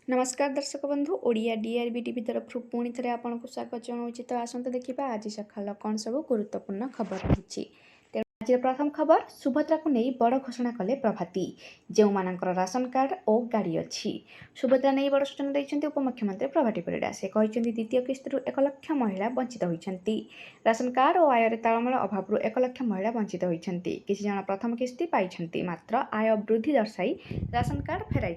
नमस्कार दर्शक बंधु ओडिया डीआरबी टीवी तरफ पुणी थे आपको स्वागत जनाऊँगी। तो आसत देखा आज सकाल कौन सब गुरुत्वपूर्ण खबर रही। आज प्रथम खबर सुभद्रा को नहीं बड़ घोषणा कले प्रभाती जो मानकर राशन कार्ड और गाड़ी अच्छी। सुभद्रा नहीं बड़ सूचना देते उपमुख्यमंत्री प्रभाती परिड़ा। से कहते द्वितीय किस्ती 1 लाख महिला वंचित होती। राशन कार्ड और आयर तालमेल अभाव 1 लाख महिला वंचित होती। किसी जन प्रथम किस्ती पाई मात्र आय वृद्धि दर्शाई राशन कार्ड फेराई।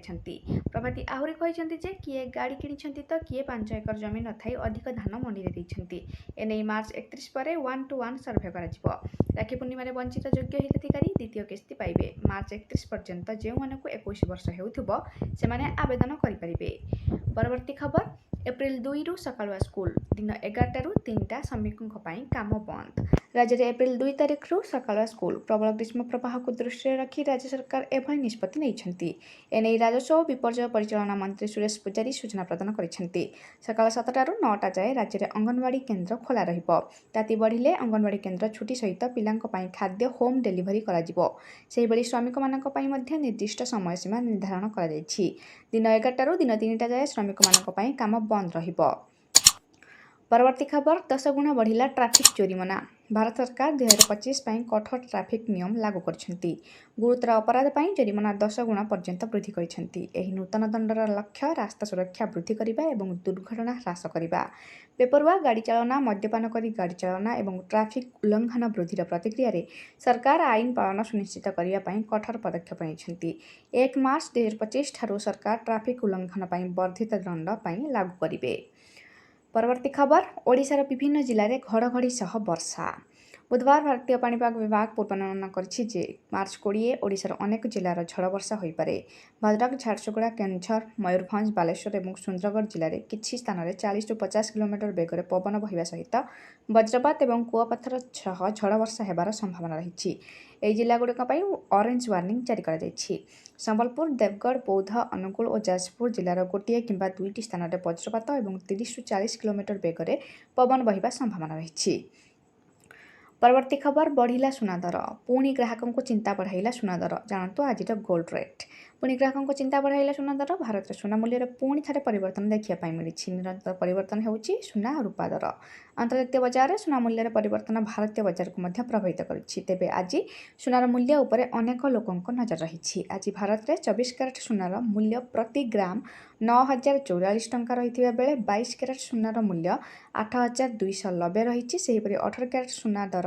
प्रभाती आहरी कहते किए गाड़ी किणी तो किए 5 एकर जमी न थी अधिक धान मंडी देते। एने मार्च 31 पर 1-to-1 सर्भे कर राखी पूर्णिम वंचित योग्य हिताधिकारी द्वितीय किस्ती पाइबे। मार्च 31 पर्यंत जो मानक 21 वर्ष होउथिबो सेमाने आवेदन करिपारिबे। परवर्ती खबर एप्रिल 2 रु सकाळुआ स्कूल दिन 11 रु 3टा श्रमिकों काम बंद। राज्य में एप्रिल 2 तारिख रु सकाळुआ स्कूल प्रबल ग्रीष्म प्रवाह को दृष्टि रखी राज्य सरकार एभली निष्पत्ति नहीं। एने राजस्व और विपर्यय परिचालना मंत्री सुरेश पूजारी सूचना प्रदान करछन्ती। सकाळ 7टा रु 9टा जाए राज्य में अंगनवाड़ी केन्द्र खोला रहिबो। ताती बढ़िले अंगनवाड़ी केन्द्र छुट्टी सहित पिलांक पई खाद्य होम डिलीवरी कराजिबो। सेहिबड़ी श्रमिक मानक पई मध्य निर्दिष्ट समय सीमा निर्धारण करा जायछि। दिन 11टा रु दिन 3टा जाए श्रमिक मानक पई काम बंद रहिबो। परवर्ती खबर 10 गुणा बढ़िला ट्राफिक जोरिमाना। भारत सरकार 2025 कठोर ट्राफिक नियम लागू करछन्ती। गुरुतर अपराध पर जोरिमाना 10 गुणा पर्यंत वृद्धि करछन्ती। एही नूतन दंडर लक्ष्य रास्ता सुरक्षा वृद्धि करिबा एवं दुर्घटना ह्रास करिबा। बेपरुआ गाड़ी चालना, मद्यपान करी गाड़ी चालना एवं ट्राफिक उल्लंघन वृद्धिर प्रतिक्रिया रे सरकार आईन पालन सुनिश्चित करिबा पई कठोर पदक्षेप नेछन्ती। 1 मार्च 2025 ठारू सरकार ट्राफिक उल्लंघन पई वर्धित दंड पई लागू करिबे। परवर्ती खबर ओडिशार विभिन्न जिले में घड़घड़ी सह वर्षा। बुधवार भारतीय पाणीपाग विभाग पूर्वानुमान करिछि जे मार्च 20 ओडिशार अनेक जिलार झड़ वर्षा होइपारे। भद्रक, झारसुगुड़ा, केन्दुझर, मयूरभंज, बालेश्वर और सुंदरगढ़ जिले में किछि स्थान में 40-50 किलोमीटर बेगर पवन बहिबा सहित वज्रपात और कुआपथर सह झड़ वर्षा हेबार संभावना रही। एही जिलागुड़िक ऑरेंज वार्निंग जारी करा जायछि। संबलपुर, देवगढ़, बौद्ध, अनुगुल और जाजपुर जिलार गोटे किंबा 2टी स्थान में वज्रपात और 30-40 किलोमीटर बेगर पवन बहिबा संभावना रही। परवर्ती खबर बढ़िला सुना दर। पुणी ग्राहकों को चिंता बढ़ाइला सुना दर। जानतु आज गोल्ड रेट। पुणी ग्राहकों को चिंता बढ़ाइला सुना दर। भारत में सुना मूल्य पुणी थे परिवर्तन देखा मिली। निरंतर परिवर्तन होउछि सुना और रूपा दर। अंतर्जातीय बजार में सुना मूल्य परिवर्तन भारतीय बजार को प्रभावित करिछि। तेबे आज सुनार मूल्य उपर अनेक लोकों नजर रही। आज भारत में 24 कैरेट सुनार मूल्य प्रति ग्राम 9,044 टंका रही बेले 22 कैरेट सुनार मूल्य 8,290 रही। सेहीपरि 18 कैरेट सुना दर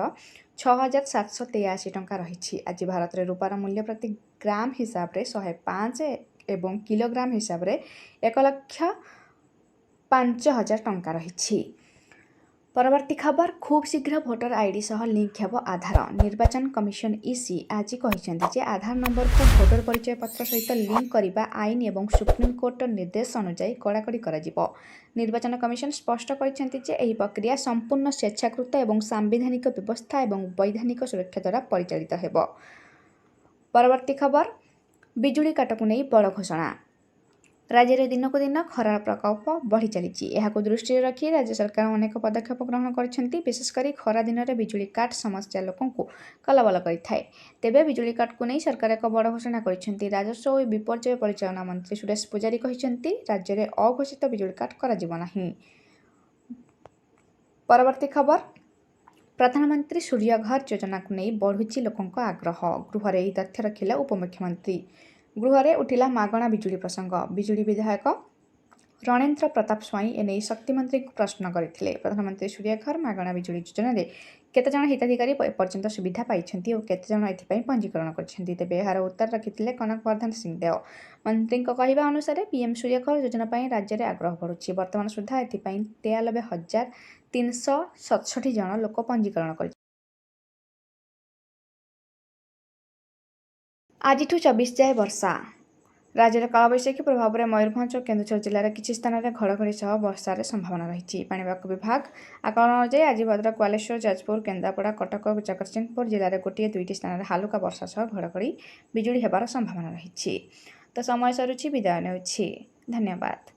6,783 टंका रही। आज भारत में रूपार मूल्य प्रति ग्राम हिसाब से 105 एवं किलोग्राम हिसाब से 1,05,000 टंका रही। परवर्ती खबर खूब शीघ्र भोटर आईडी सह लिंक हेब आधार। निर्वाचन कमिशन ईसी आज कहते आधार नंबर को भोटर परिचय पत्र सहित लिंक करने आईन एवं सुप्रीमकोर्ट निर्देश अनुଯାयी कड़ाकड़ी कर। निर्वाचन कमिशन स्पष्ट कर प्रक्रिया संपूर्ण स्वेच्छाकृत एवं सांविधानिक व्यवस्था और वैधानिक सुरक्षा द्वारा परिचालित हेब। परवर्ती खबर बिजुली काट को नहीं बड़ घोषणा। राज्य में दिन को दिन खरार प्रकोप बढ़ी चली। दृष्टि रखी राज्य सरकार अनेक पदक्षेप ग्रहण कर विशेषकर खरा दिन में बिजुली काट समस्या लोकों को कलबल करें। तेबे बिजुली काट को नहीं सरकार एक बड़ घोषणा कर। राजस्व और विपर्यय परिचालना मंत्री सुरेश पूजारी कहते राज्य में अघोषित बिजुली काट कर। परवर्ती खबर प्रधानमंत्री सूर्यघर योजना को नहीं बढ़ुची लोकों आग्रह। गृह में तथ्य रखिले उपमुख्यमंत्री। गृह में उठिला मागणा बिजुली प्रसंग। बिजुली विधायक रणेन्द्र प्रताप स्वाई एने शक्तिमंत्री को प्रश्न करते। प्रधानमंत्री सूर्यघर मागणा बिजुली योजना रे केते जन हिताधिकारी एपर्यंत सुविधा पाइछन्ती और केते जन एथिपाई पंजीकरण करछन्ती। तेबे एहार उत्तर रखिथिले कनक वर्धन सिंहदेव। मंत्री कहवा अनुसार पीएम सूर्यघर योजना पाई राज्य में आग्रह बढ़ुछि। वर्तमान सुधा एथिपाई 93,367 जन लोक पंजीकरण कर। आज 24 जाए वर्षा। राज्य में कालबैशाखी प्रभाव में मयूरभंज और केन्दुझर जिले में किसी स्थान में घड़घड़ी सह वर्षार संभावना रही। पाणीपाग विभाग आकलन अनुଯାयी आज भद्रक, बालेश्वर, जाजपुर, केन्द्रापड़ा, कटक और जगतसिंहपुर जिले में गोटे 2टी स्थान में हालुका वर्षा सह घड़घड़ी बिजुली हेबार संभावना रही। तो समय सरुछि विदाय नेउछि। धन्यवाद।